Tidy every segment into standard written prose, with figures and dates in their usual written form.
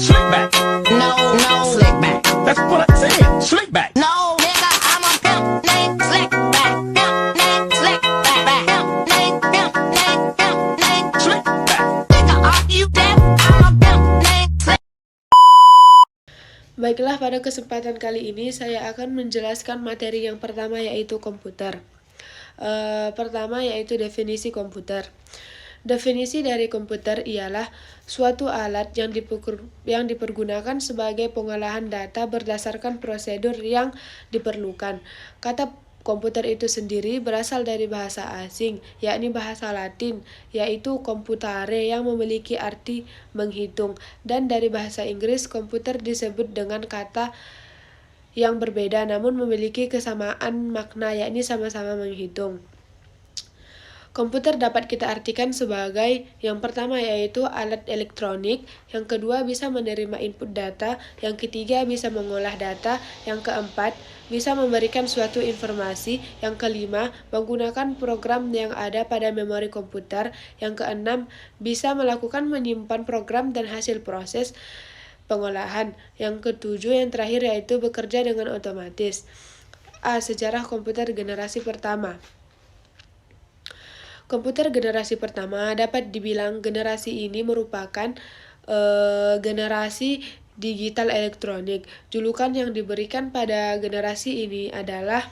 Slick back. No, no, slick back. That's what I said. Slick back. No, nigga, I'm a pimp named Slick Back. Pimp named Slick Back. Pimp named Slick back. Nigga, are you deaf? I'm a pimp named Slick. Baiklah, pada kesempatan kali ini saya akan menjelaskan materi yang pertama, yaitu komputer. Pertama yaitu definisi komputer. Definisi dari komputer ialah suatu alat yang dipergunakan sebagai pengolahan data berdasarkan prosedur yang diperlukan. Kata komputer itu sendiri berasal dari bahasa asing, yakni bahasa Latin, yaitu computare yang memiliki arti menghitung, dan dari bahasa Inggris komputer disebut dengan kata yang berbeda namun memiliki kesamaan makna, yakni sama-sama menghitung. Komputer dapat kita artikan sebagai yang pertama yaitu alat elektronik, yang kedua bisa menerima input data, yang ketiga bisa mengolah data, yang keempat bisa memberikan suatu informasi, yang kelima menggunakan program yang ada pada memori komputer, yang keenam bisa melakukan menyimpan program dan hasil proses pengolahan, yang ketujuh yang terakhir yaitu bekerja dengan otomatis. Sejarah komputer generasi pertama. Komputer generasi pertama dapat dibilang generasi ini merupakan generasi digital elektronik. Julukan yang diberikan pada generasi ini adalah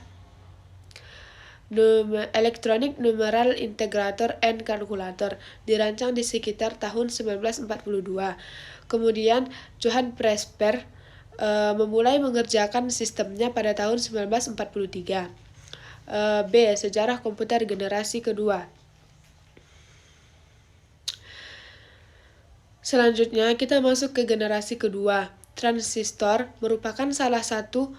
Electronic Numeral Integrator and Calculator, dirancang di sekitar tahun 1942. Kemudian Johann Presper memulai mengerjakan sistemnya pada tahun 1943. Sejarah komputer generasi kedua. Selanjutnya kita masuk ke generasi kedua. Transistor merupakan salah satu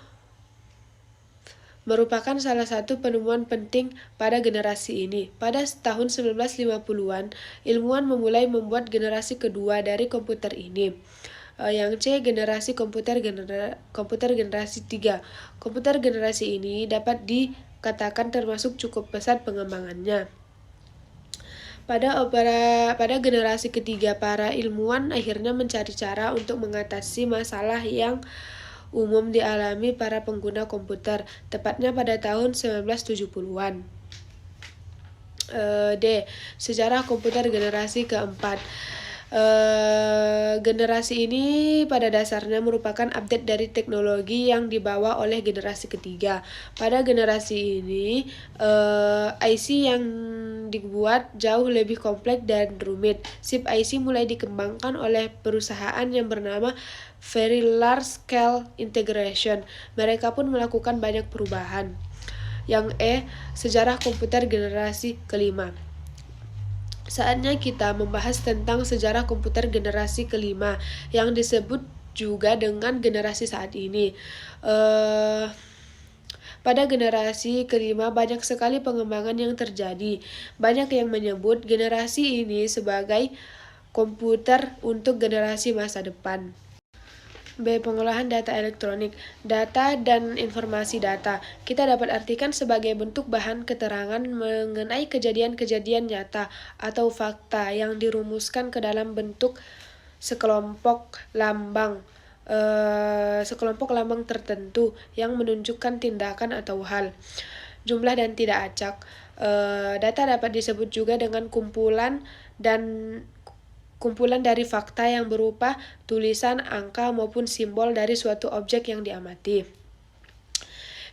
penemuan penting pada generasi ini. Pada tahun 1950-an, ilmuwan memulai membuat generasi kedua dari komputer ini. Yang C, generasi komputer generasi 3. Komputer generasi ini dapat dikatakan termasuk cukup pesat pengembangannya. Pada generasi ketiga, para ilmuwan akhirnya mencari cara untuk mengatasi masalah yang umum dialami para pengguna komputer, tepatnya pada tahun 1970-an. D. Sejarah komputer generasi keempat. Generasi ini pada dasarnya merupakan update dari teknologi yang dibawa oleh generasi ketiga. Pada generasi ini, IC yang dibuat jauh lebih kompleks dan rumit. Chip IC mulai dikembangkan oleh perusahaan yang bernama Very Large Scale Integration. Mereka pun melakukan banyak perubahan. Yang E, sejarah komputer generasi kelima. Saatnya kita membahas tentang sejarah komputer generasi kelima, yang disebut juga dengan generasi saat ini. Pada generasi kelima banyak sekali pengembangan yang terjadi. Banyak yang menyebut generasi ini sebagai komputer untuk generasi masa depan. B. Pengolahan data elektronik. Data dan informasi data kita dapat artikan sebagai bentuk bahan keterangan mengenai kejadian-kejadian nyata atau fakta yang dirumuskan ke dalam bentuk sekelompok lambang tertentu yang menunjukkan tindakan atau hal, jumlah dan tidak acak. Data dapat disebut juga dengan kumpulan dari fakta yang berupa tulisan, angka, maupun simbol dari suatu objek yang diamati.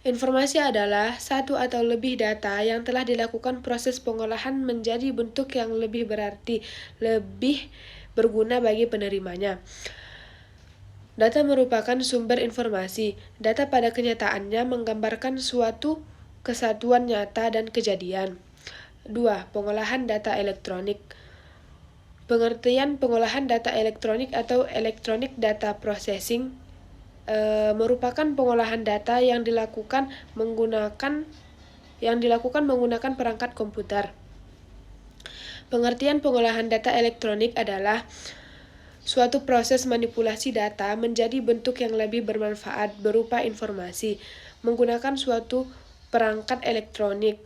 Informasi adalah satu atau lebih data yang telah dilakukan proses pengolahan menjadi bentuk yang lebih berarti, lebih berguna bagi penerimanya. Data merupakan sumber informasi. Data pada kenyataannya menggambarkan suatu kesatuan nyata dan kejadian. 2. Pengolahan data elektronik. Pengertian pengolahan data elektronik atau electronic data processing merupakan pengolahan data yang dilakukan menggunakan perangkat komputer. Pengertian pengolahan data elektronik adalah suatu proses manipulasi data menjadi bentuk yang lebih bermanfaat berupa informasi menggunakan suatu perangkat elektronik,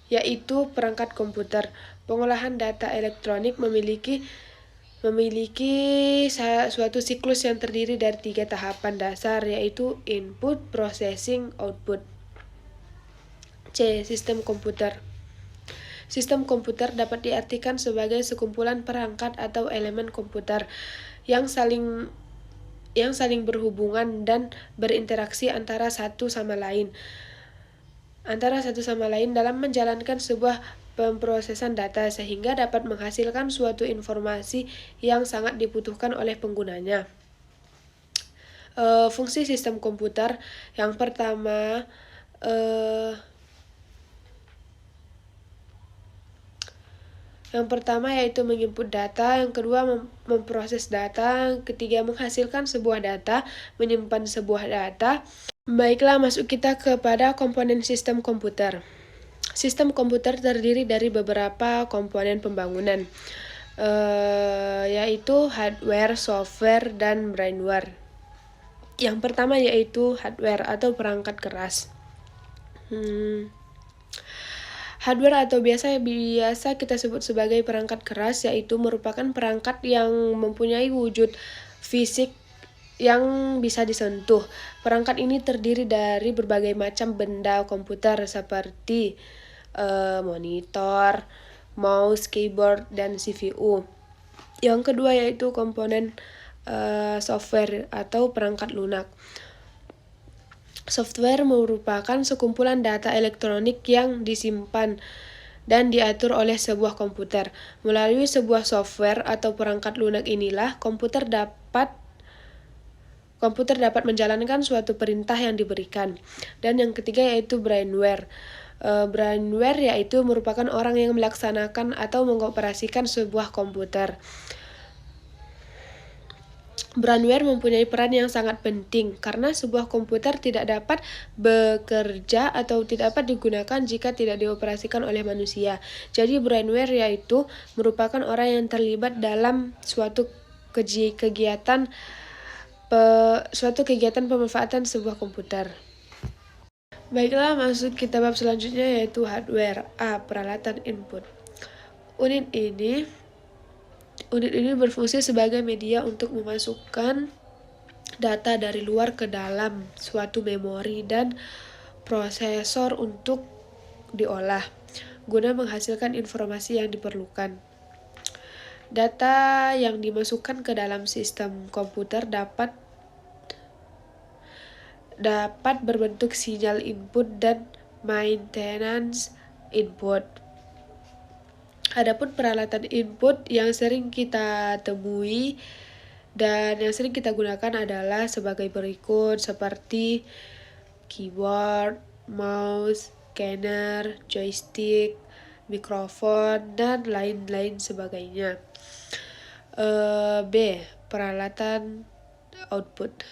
yaitu perangkat komputer. Pengolahan data elektronik memiliki memiliki suatu siklus yang terdiri dari 3 tahapan dasar, yaitu input, processing, output. C. Sistem komputer. Sistem komputer dapat diartikan sebagai sekumpulan perangkat atau elemen komputer yang saling berhubungan dan berinteraksi antara satu sama lain dalam menjalankan sebuah pemrosesan data sehingga dapat menghasilkan suatu informasi yang sangat dibutuhkan oleh penggunanya. Fungsi sistem komputer yang pertama yaitu menginput data, yang kedua memproses data, yang ketiga menghasilkan sebuah data, menyimpan sebuah data. Baiklah, masuk kita kepada komponen sistem komputer. Sistem komputer terdiri dari beberapa komponen pembangunan, yaitu hardware, software, dan brainware. Yang pertama yaitu hardware atau perangkat keras. Hardware atau biasa kita sebut sebagai perangkat keras, yaitu merupakan perangkat yang mempunyai wujud fisik yang bisa disentuh. Perangkat ini terdiri dari berbagai macam benda komputer seperti monitor, mouse, keyboard, dan CPU. Yang kedua yaitu komponen software atau perangkat lunak. Software merupakan sekumpulan data elektronik yang disimpan dan diatur oleh sebuah komputer. Melalui sebuah software atau perangkat lunak inilah komputer dapat menjalankan suatu perintah yang diberikan. Dan yang ketiga yaitu brainware. Brainware yaitu merupakan orang yang melaksanakan atau mengoperasikan sebuah komputer. Brainware mempunyai peran yang sangat penting karena sebuah komputer tidak dapat bekerja atau tidak dapat digunakan jika tidak dioperasikan oleh manusia. Jadi brainware yaitu merupakan orang yang terlibat dalam suatu kegiatan pemanfaatan sebuah komputer. Baiklah, masuk kita bab selanjutnya yaitu hardware. A. Peralatan input. Unit ini berfungsi sebagai media untuk memasukkan data dari luar ke dalam suatu memori dan prosesor untuk diolah, guna menghasilkan informasi yang diperlukan. Data yang dimasukkan ke dalam sistem komputer dapat berbentuk sinyal input dan maintenance input. Adapun peralatan input yang sering kita temui dan yang sering kita gunakan adalah sebagai berikut, seperti keyboard, mouse, scanner, joystick, mikrofon, dan lain-lain sebagainya. B. Peralatan output.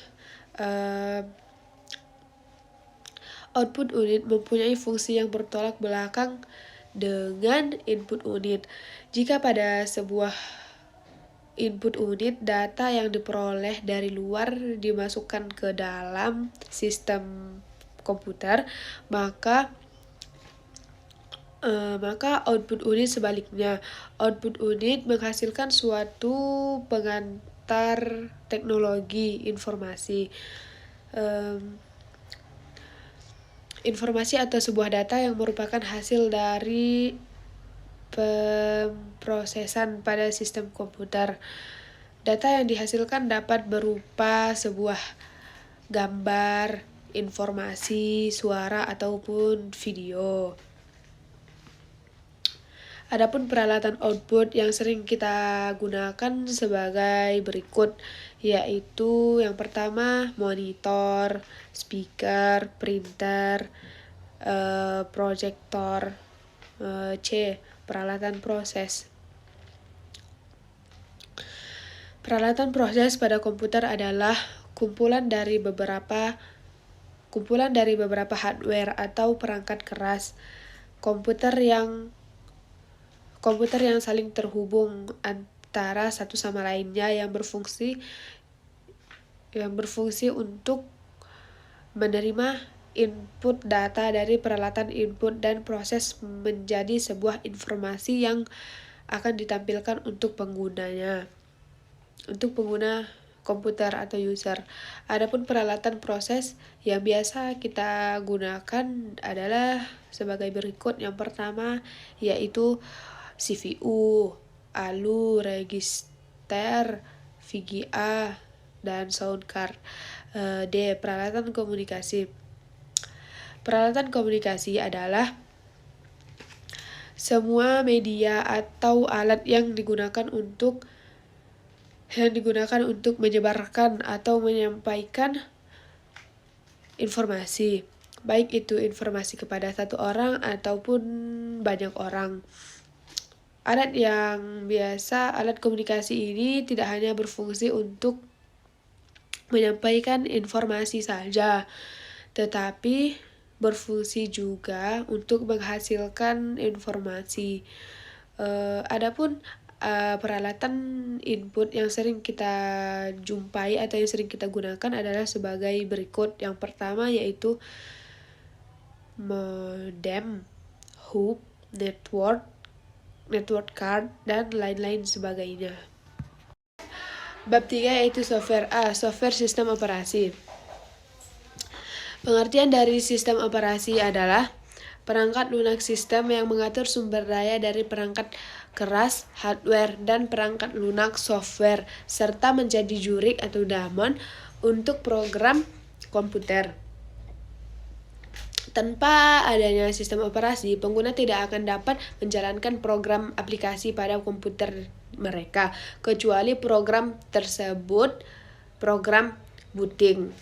Output unit mempunyai fungsi yang bertolak belakang dengan input unit. Jika pada sebuah input unit data yang diperoleh dari luar dimasukkan ke dalam sistem komputer, maka output unit sebaliknya. Output unit menghasilkan suatu pengantar teknologi informasi. Informasi atau sebuah data yang merupakan hasil dari pemrosesan pada sistem komputer. Data yang dihasilkan dapat berupa sebuah gambar, informasi, suara, ataupun video. Adapun peralatan output yang sering kita gunakan sebagai berikut, yaitu yang pertama monitor, speaker, printer, proyektor. C. Peralatan proses. Peralatan proses pada komputer adalah kumpulan dari beberapa hardware atau perangkat keras komputer yang saling terhubung antara satu sama lainnya yang berfungsi untuk menerima input data dari peralatan input dan proses menjadi sebuah informasi yang akan ditampilkan untuk penggunanya. untuk pengguna komputer atau user. Adapun peralatan proses yang biasa kita gunakan adalah sebagai berikut. Yang pertama yaitu CPU, ALU, register, VGA, dan sound card. D. Peralatan komunikasi. Peralatan komunikasi adalah semua media atau alat yang digunakan untuk menyebarkan atau menyampaikan informasi, baik itu informasi kepada satu orang ataupun banyak orang. Alat komunikasi ini tidak hanya berfungsi untuk menyampaikan informasi saja, tetapi berfungsi juga untuk menghasilkan informasi. Adapun peralatan input yang sering kita jumpai atau yang sering kita gunakan adalah sebagai berikut. Yang pertama yaitu modem, hub, network card, dan lain-lain sebagainya. Bab 3 yaitu software. A. Software sistem operasi. Pengertian dari sistem operasi adalah perangkat lunak sistem yang mengatur sumber daya dari perangkat keras, hardware, dan perangkat lunak software, serta menjadi jurik atau daemon untuk program komputer. Tanpa adanya sistem operasi, pengguna tidak akan dapat menjalankan program aplikasi pada komputer mereka, kecuali program tersebut program booting.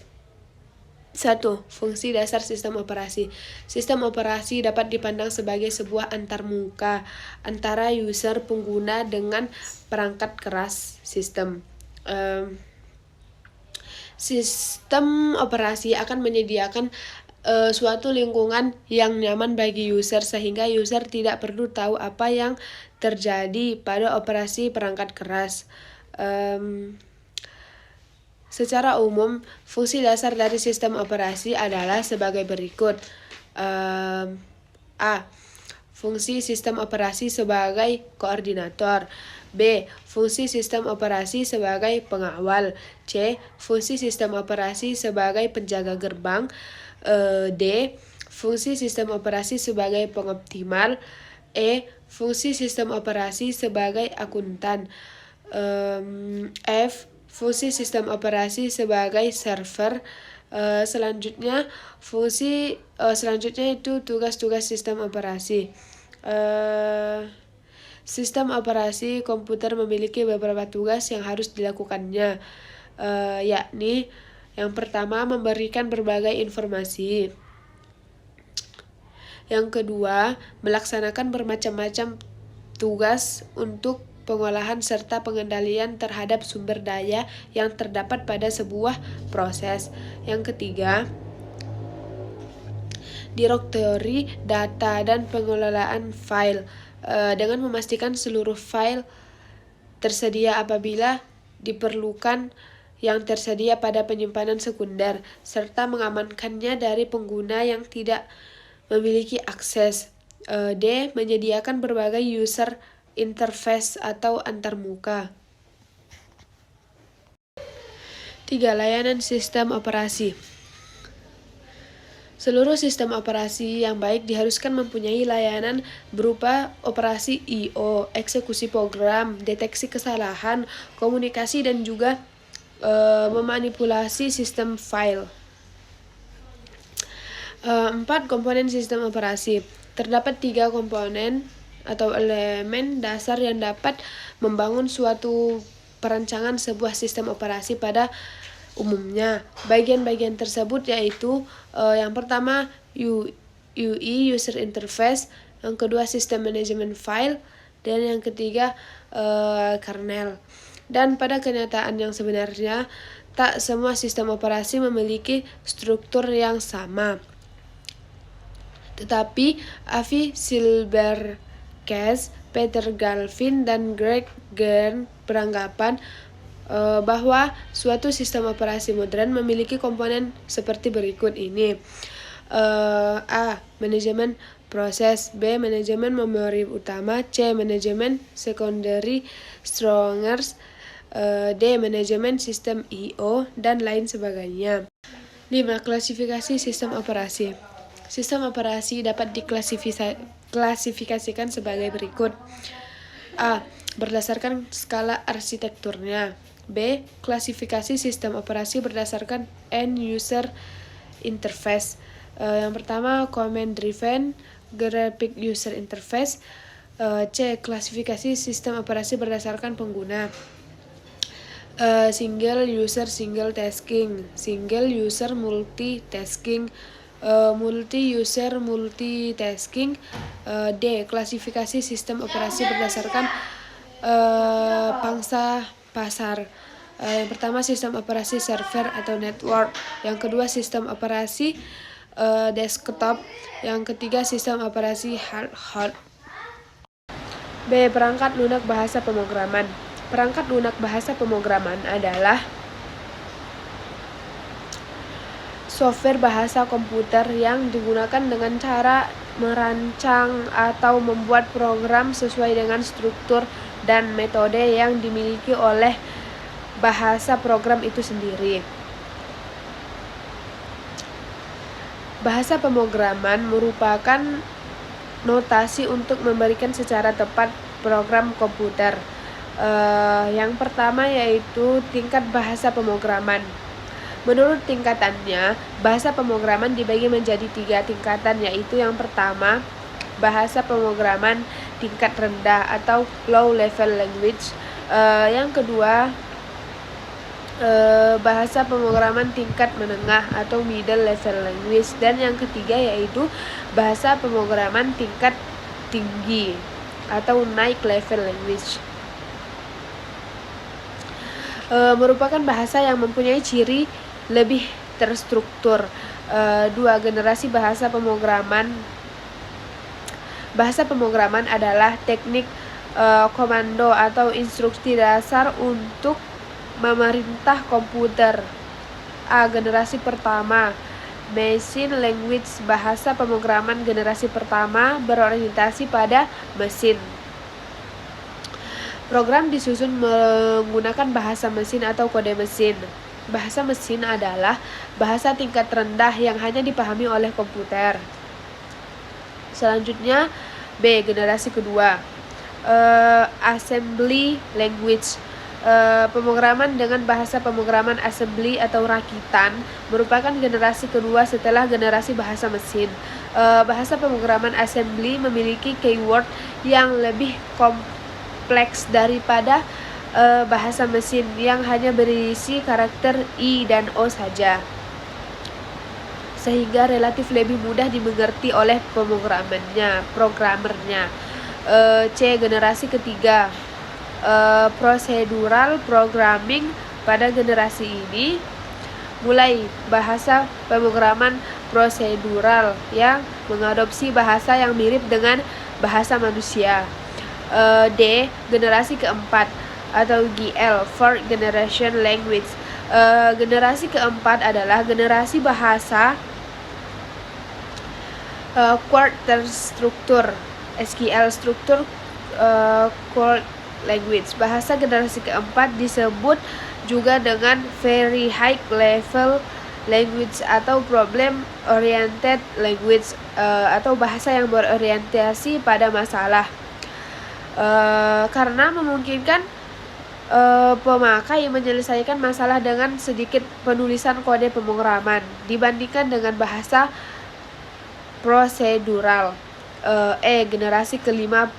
1. Fungsi dasar sistem operasi. Sistem operasi dapat dipandang sebagai sebuah antarmuka antara user pengguna dengan perangkat keras sistem. Sistem operasi akan menyediakan suatu lingkungan yang nyaman bagi user sehingga user tidak perlu tahu apa yang terjadi pada operasi perangkat keras. Secara umum, fungsi dasar dari sistem operasi adalah sebagai berikut. A. Fungsi sistem operasi sebagai koordinator. B. Fungsi sistem operasi sebagai pengawal. C. Fungsi sistem operasi sebagai penjaga gerbang. D. Fungsi sistem operasi sebagai pengoptimal. E. Fungsi sistem operasi sebagai akuntan. F. Fungsi sistem operasi sebagai server. Selanjutnya itu tugas-tugas sistem operasi. Sistem operasi komputer memiliki beberapa tugas yang harus dilakukannya, yakni yang pertama memberikan berbagai informasi. Yang kedua, melaksanakan bermacam-macam tugas untuk pengolahan serta pengendalian terhadap sumber daya yang terdapat pada sebuah proses. Yang ketiga, direktori data dan pengelolaan file dengan memastikan seluruh file tersedia apabila diperlukan yang tersedia pada penyimpanan sekunder, serta mengamankannya dari pengguna yang tidak memiliki akses. D. Menyediakan berbagai user interface atau antarmuka. 3. Layanan sistem operasi. Seluruh sistem operasi yang baik diharuskan mempunyai layanan berupa operasi I/O, eksekusi program, deteksi kesalahan, komunikasi, dan juga memanipulasi sistem file. 4. Komponen sistem operasi. Terdapat 3 komponen atau elemen dasar yang dapat membangun suatu perancangan sebuah sistem operasi pada umumnya. Bagian-bagian tersebut yaitu yang pertama UI, user interface, yang kedua sistem manajemen file, dan yang ketiga kernel. Dan pada kenyataan yang sebenarnya, tak semua sistem operasi memiliki struktur yang sama. Tetapi Avi Silberkäs, Peter Galvin, dan Greg Gern beranggapan bahwa suatu sistem operasi modern memiliki komponen seperti berikut ini. A. Manajemen proses. B. Manajemen memori utama. C. Manajemen secondary strongers. D. Manajemen sistem I/O dan lain sebagainya. 5. Klasifikasi sistem operasi. Sistem operasi dapat diklasifikasikan sebagai berikut. A. Berdasarkan skala arsitekturnya. B. Klasifikasi sistem operasi berdasarkan end user interface. Yang pertama, command driven graphic user interface. C. Klasifikasi sistem operasi berdasarkan pengguna. Single user single tasking, single user multitasking, multi user multitasking. D. Klasifikasi sistem operasi berdasarkan pangsa pasar. Yang pertama, sistem operasi server atau network. Yang kedua, sistem operasi desktop. Yang ketiga, sistem operasi hard. B. Perangkat lunak bahasa pemrograman. Perangkat lunak bahasa pemrograman adalah software bahasa komputer yang digunakan dengan cara merancang atau membuat program sesuai dengan struktur dan metode yang dimiliki oleh bahasa program itu sendiri. Bahasa pemrograman merupakan notasi untuk memberikan secara tepat program komputer. Yang pertama yaitu tingkat bahasa pemrograman. Menurut tingkatannya, bahasa pemrograman dibagi menjadi 3 tingkatan, yaitu yang pertama, bahasa pemrograman tingkat rendah atau low level language. Yang kedua, bahasa pemrograman tingkat menengah atau middle level language. Dan yang ketiga yaitu bahasa pemrograman tingkat tinggi atau naik level language. Merupakan bahasa yang mempunyai ciri lebih terstruktur. 2. Generasi bahasa pemrograman. Bahasa pemrograman adalah teknik komando atau instruksi dasar untuk memerintah komputer. A. Generasi pertama. Machine language. Bahasa pemrograman generasi pertama berorientasi pada mesin. Program disusun menggunakan bahasa mesin atau kode mesin. Bahasa mesin adalah bahasa tingkat rendah yang hanya dipahami oleh komputer. Selanjutnya, B. Generasi kedua. Assembly language. Pemrograman dengan bahasa pemrograman assembly atau rakitan merupakan generasi kedua setelah generasi bahasa mesin. Bahasa pemrograman assembly memiliki keyword yang lebih kompleks daripada bahasa mesin yang hanya berisi karakter I dan O saja, sehingga relatif lebih mudah dimengerti oleh programmernya. C. Generasi ketiga. Procedural programming. Pada generasi ini mulai bahasa pemrograman prosedural yang mengadopsi bahasa yang mirip dengan bahasa manusia. D. Generasi keempat atau GL, Fourth Generation Language. Generasi keempat adalah generasi bahasa quarter struktur, SQL struktur quote language. Bahasa generasi keempat disebut juga dengan very high level language atau problem oriented language, atau bahasa yang berorientasi pada masalah, karena memungkinkan pemakai menyelesaikan masalah dengan sedikit penulisan kode pemrograman dibandingkan dengan bahasa prosedural. Generasi kelima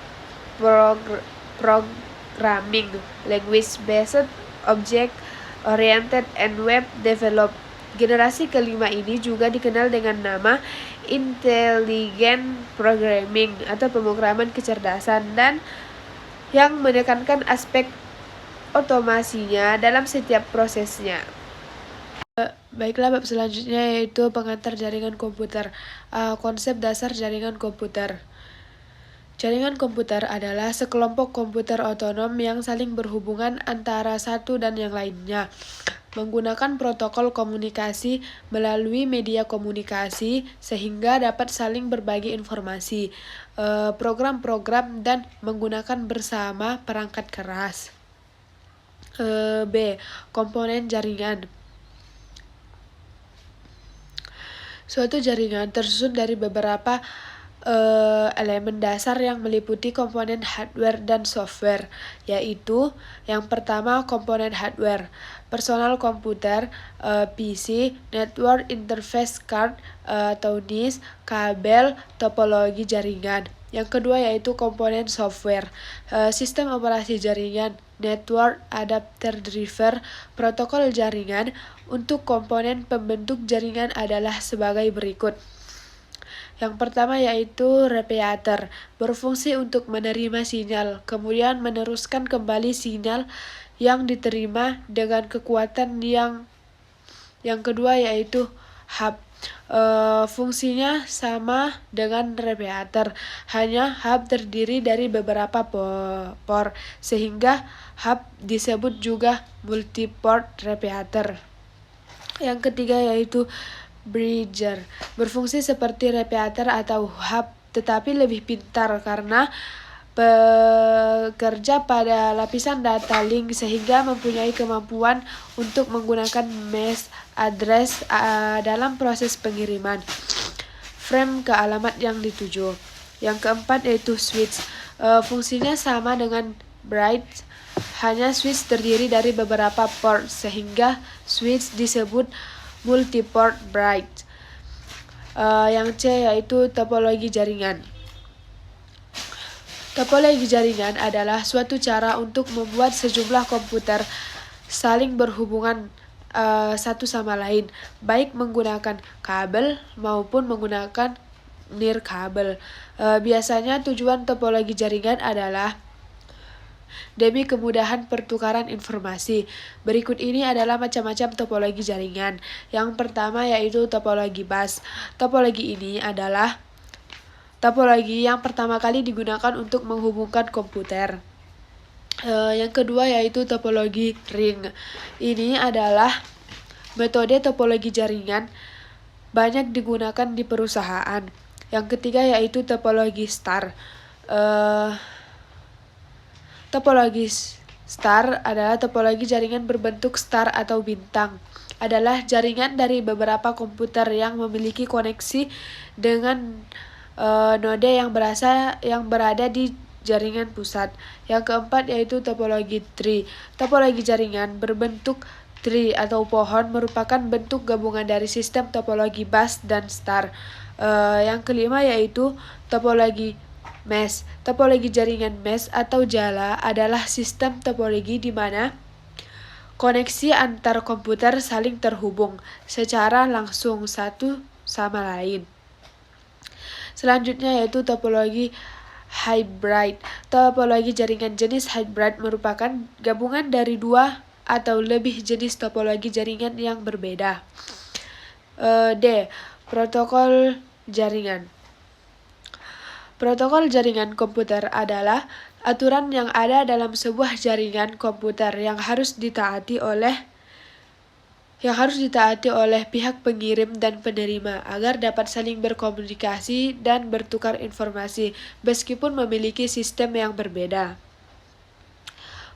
programming language based object oriented and web developed. Generasi kelima ini juga dikenal dengan nama intelligent programming atau pemrograman kecerdasan, dan yang menekankan aspek otomasinya dalam setiap prosesnya. Baiklah, bab selanjutnya yaitu pengantar jaringan komputer. Konsep dasar jaringan komputer. Jaringan komputer adalah sekelompok komputer otonom yang saling berhubungan antara satu dan yang lainnya, menggunakan protokol komunikasi melalui media komunikasi sehingga dapat saling berbagi informasi, program-program, dan menggunakan bersama perangkat keras. B. Komponen jaringan. Suatu jaringan tersusun dari beberapa elemen dasar yang meliputi komponen hardware dan software, yaitu yang pertama komponen hardware, personal komputer, PC, network interface card atau NIC, kabel, topologi jaringan. Yang kedua yaitu komponen software, sistem operasi jaringan, network, adapter driver, protokol jaringan. Untuk komponen pembentuk jaringan adalah sebagai berikut. Yang pertama yaitu repeater, berfungsi untuk menerima sinyal, kemudian meneruskan kembali sinyal yang diterima dengan kekuatan yang kedua yaitu hub. Fungsinya sama dengan repeater, hanya hub terdiri dari beberapa port, sehingga hub disebut juga multiport repeater. Yang ketiga yaitu bridger, berfungsi seperti repeater atau hub, tetapi lebih pintar karena bekerja pada lapisan data link sehingga mempunyai kemampuan untuk menggunakan mesh address dalam proses pengiriman frame ke alamat yang dituju. Yang keempat yaitu switch, fungsinya sama dengan bridge, hanya switch terdiri dari beberapa port sehingga switch disebut multiport bridge. Yang C yaitu topologi jaringan. Topologi jaringan adalah suatu cara untuk membuat sejumlah komputer saling berhubungan satu sama lain, baik menggunakan kabel maupun menggunakan nirkabel. Biasanya tujuan topologi jaringan adalah demi kemudahan pertukaran informasi. Berikut ini adalah macam-macam topologi jaringan. Yang pertama yaitu topologi bus. Topologi ini adalah topologi yang pertama kali digunakan untuk menghubungkan komputer. Yang kedua yaitu topologi ring. Ini adalah metode topologi jaringan banyak digunakan di perusahaan. Yang ketiga yaitu topologi star. Topologi star adalah topologi jaringan berbentuk star atau bintang. Adalah jaringan dari beberapa komputer yang memiliki koneksi dengan node yang berada di jaringan pusat. Yang keempat yaitu topologi tree. Topologi jaringan berbentuk tree atau pohon merupakan bentuk gabungan dari sistem topologi bus dan star. Yang kelima yaitu topologi mesh. Topologi jaringan mesh atau jala adalah sistem topologi di mana koneksi antar komputer saling terhubung secara langsung satu sama lain. Selanjutnya yaitu topologi hybrid. Topologi jaringan jenis hybrid merupakan gabungan dari dua atau lebih jenis topologi jaringan yang berbeda. D. Protokol jaringan. Protokol jaringan komputer adalah aturan yang ada dalam sebuah jaringan komputer yang harus ditaati oleh pihak pengirim dan penerima agar dapat saling berkomunikasi dan bertukar informasi meskipun memiliki sistem yang berbeda.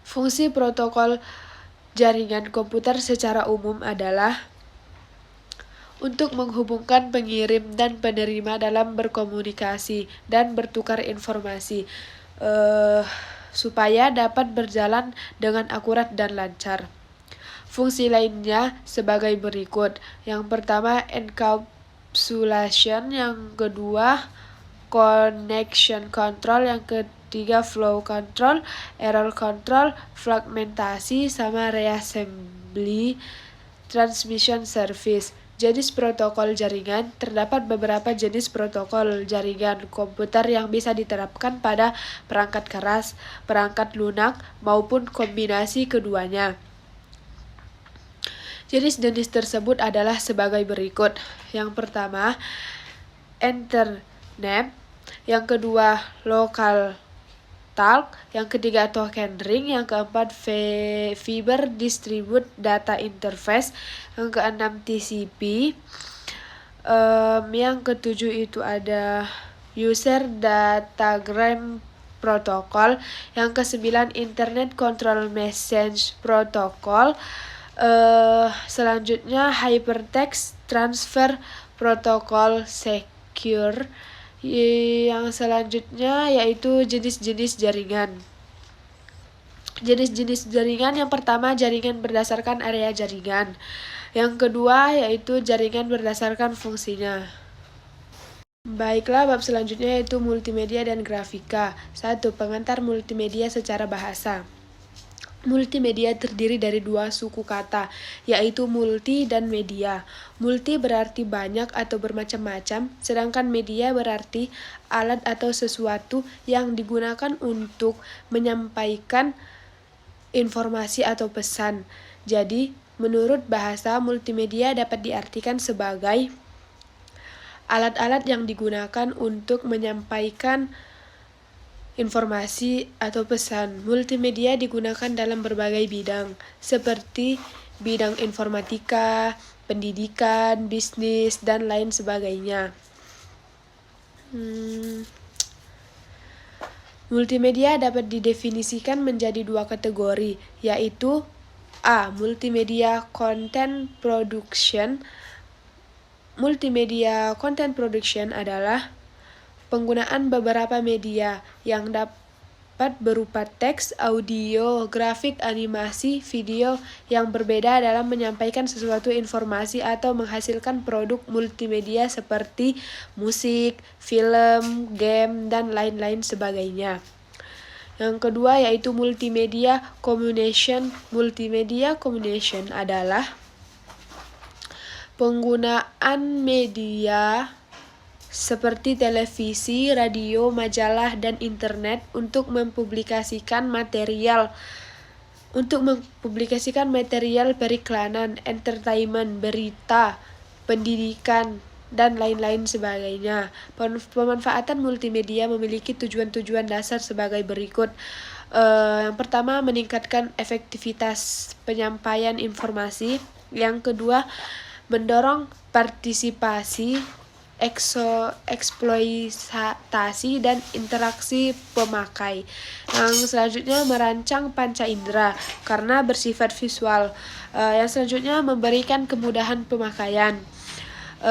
Fungsi protokol jaringan komputer secara umum adalah untuk menghubungkan pengirim dan penerima dalam berkomunikasi dan bertukar informasi supaya dapat berjalan dengan akurat dan lancar. Fungsi lainnya sebagai berikut. Yang pertama encapsulation, yang kedua connection control, yang ketiga flow control, error control, fragmentasi, sama reassembly, transmission service. Jenis protokol jaringan. Terdapat beberapa jenis protokol jaringan komputer yang bisa diterapkan pada perangkat keras, perangkat lunak, maupun kombinasi keduanya. Jenis-jenis tersebut adalah sebagai berikut. Yang pertama, Ethernet. Yang kedua, Local Talk. Yang ketiga, Token Ring. Yang keempat, Fiber Distributed Data Interface. Yang keenam, TCP. Yang ketujuh itu ada User Datagram Protocol. Yang ke-9 Internet Control Message Protocol. Selanjutnya Hypertext Transfer Protocol Secure. Yang selanjutnya yaitu jenis-jenis jaringan. Jenis-jenis jaringan, yang pertama jaringan berdasarkan area jaringan. Yang kedua yaitu jaringan berdasarkan fungsinya. Baiklah, bab selanjutnya yaitu multimedia dan grafika. 1. Pengantar multimedia secara bahasa. Multimedia terdiri dari dua suku kata, yaitu multi dan media. Multi berarti banyak atau bermacam-macam, sedangkan media berarti alat atau sesuatu yang digunakan untuk menyampaikan informasi atau pesan. Jadi, menurut bahasa, multimedia dapat diartikan sebagai alat-alat yang digunakan untuk menyampaikan informasi atau pesan. Multimedia digunakan dalam berbagai bidang, seperti bidang informatika, pendidikan, bisnis, dan lain sebagainya. Multimedia dapat didefinisikan menjadi dua kategori, yaitu A. Multimedia Content Production. Multimedia Content Production adalah penggunaan beberapa media yang dapat berupa teks, audio, grafik, animasi, video yang berbeda dalam menyampaikan sesuatu informasi atau menghasilkan produk multimedia seperti musik, film, game, dan lain-lain sebagainya. Yang kedua yaitu multimedia communication. Multimedia communication adalah penggunaan media seperti televisi, radio, majalah, dan internet untuk mempublikasikan material periklanan, entertainment, berita, pendidikan, dan lain-lain sebagainya. Pemanfaatan multimedia memiliki tujuan-tujuan dasar sebagai berikut. Yang pertama, meningkatkan efektivitas penyampaian informasi. Yang kedua, mendorong partisipasi, eksploitasi, dan interaksi pemakai. Yang selanjutnya, merancang panca indera karena bersifat visual. Yang selanjutnya, memberikan kemudahan pemakaian. 2.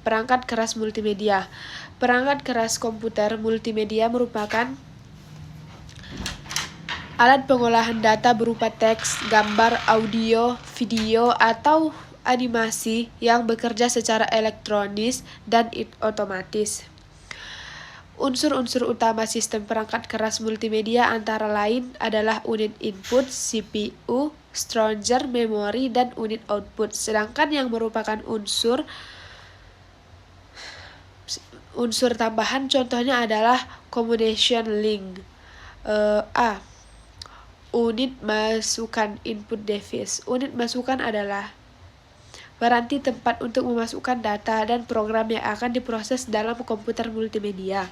Perangkat keras multimedia. Perangkat keras komputer multimedia merupakan alat pengolahan data berupa teks, gambar, audio, video, atau animasi yang bekerja secara elektronis dan otomatis. Unsur-unsur utama sistem perangkat keras multimedia antara lain adalah unit input, CPU, storage, memori, dan unit output. Sedangkan yang merupakan unsur tambahan contohnya adalah combination link. A. Unit masukan input device. Unit masukan adalah berarti tempat untuk memasukkan data dan program yang akan diproses dalam komputer multimedia.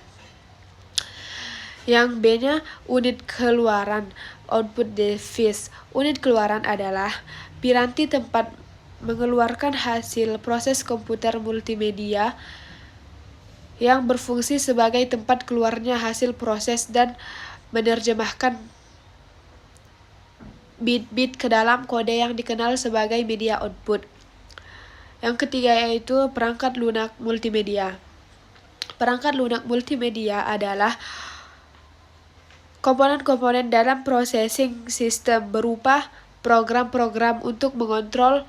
Yang B-nya unit keluaran, output device. Unit keluaran adalah piranti tempat mengeluarkan hasil proses komputer multimedia yang berfungsi sebagai tempat keluarnya hasil proses dan menerjemahkan bit-bit ke dalam kode yang dikenal sebagai media output. Yang ketiga yaitu perangkat lunak multimedia. Perangkat lunak multimedia adalah komponen-komponen dalam processing system berupa program-program untuk mengontrol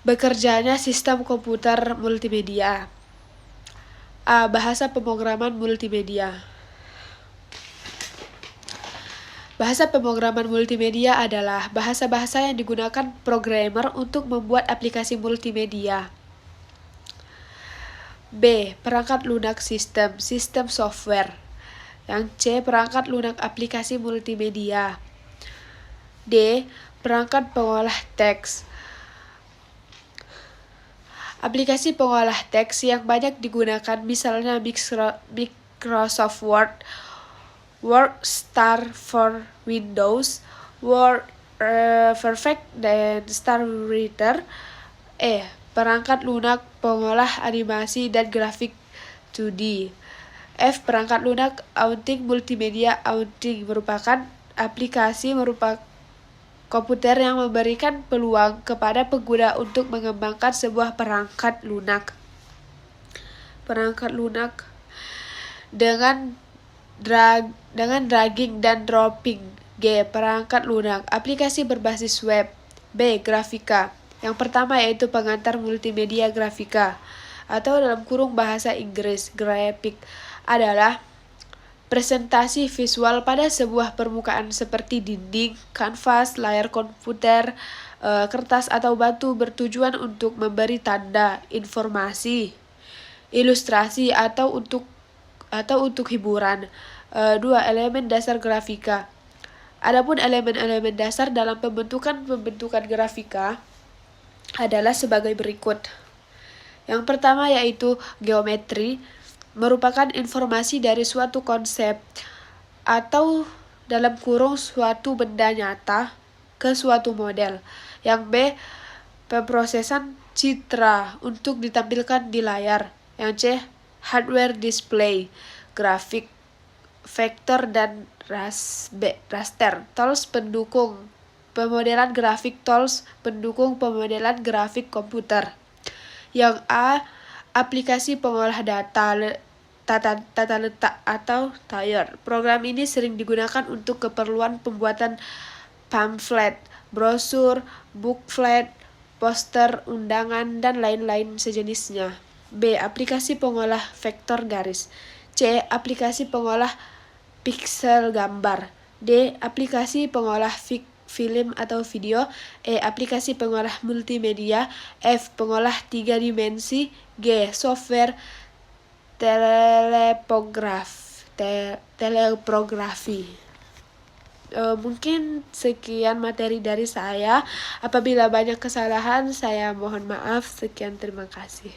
bekerjanya sistem komputer multimedia. A. Bahasa pemrograman multimedia. Bahasa pemrograman multimedia adalah bahasa-bahasa yang digunakan programmer untuk membuat aplikasi multimedia. B. Perangkat lunak sistem, sistem software. Yang C. Perangkat lunak aplikasi multimedia. D. Perangkat pengolah teks. Aplikasi pengolah teks yang banyak digunakan misalnya Microsoft Word, WordStar for Windows, Word Perfect, dan Star Reader. Perangkat lunak pengolah animasi dan grafik 2D. F. Perangkat lunak Aunting multimedia. Aunting merupakan aplikasi komputer yang memberikan peluang kepada pengguna untuk mengembangkan sebuah perangkat lunak. Perangkat lunak dengan dragging dan dropping. G. Perangkat lunak aplikasi berbasis web. B. Grafika. Yang pertama yaitu pengantar multimedia. Grafika atau dalam kurung bahasa Inggris graphic adalah presentasi visual pada sebuah permukaan seperti dinding, kanvas, layar komputer, kertas atau batu bertujuan untuk memberi tanda, informasi, ilustrasi atau untuk hiburan. 2. Elemen dasar grafika. Adapun elemen-elemen dasar dalam pembentukan grafika adalah sebagai berikut. Yang pertama yaitu geometri, merupakan informasi dari suatu konsep atau dalam kurung suatu benda nyata ke suatu model. Yang B. Pemrosesan citra untuk ditampilkan di layar. Yang C. Hardware display, grafik, vektor dan raster. Tools pendukung pemodelan grafik. Tools pendukung pemodelan grafik komputer. Yang A. Aplikasi pengolah data tata letak atau tier. Program ini sering digunakan untuk keperluan pembuatan pamflet, brosur, booklet, poster, undangan, dan lain-lain sejenisnya. B. Aplikasi pengolah vektor garis. C. Aplikasi pengolah piksel gambar. D. Aplikasi pengolah film atau video. E. Aplikasi pengolah multimedia. F. Pengolah 3 dimensi. G. Software teleprografi. Mungkin sekian materi dari saya. Apabila banyak kesalahan, saya mohon maaf. Sekian, terima kasih.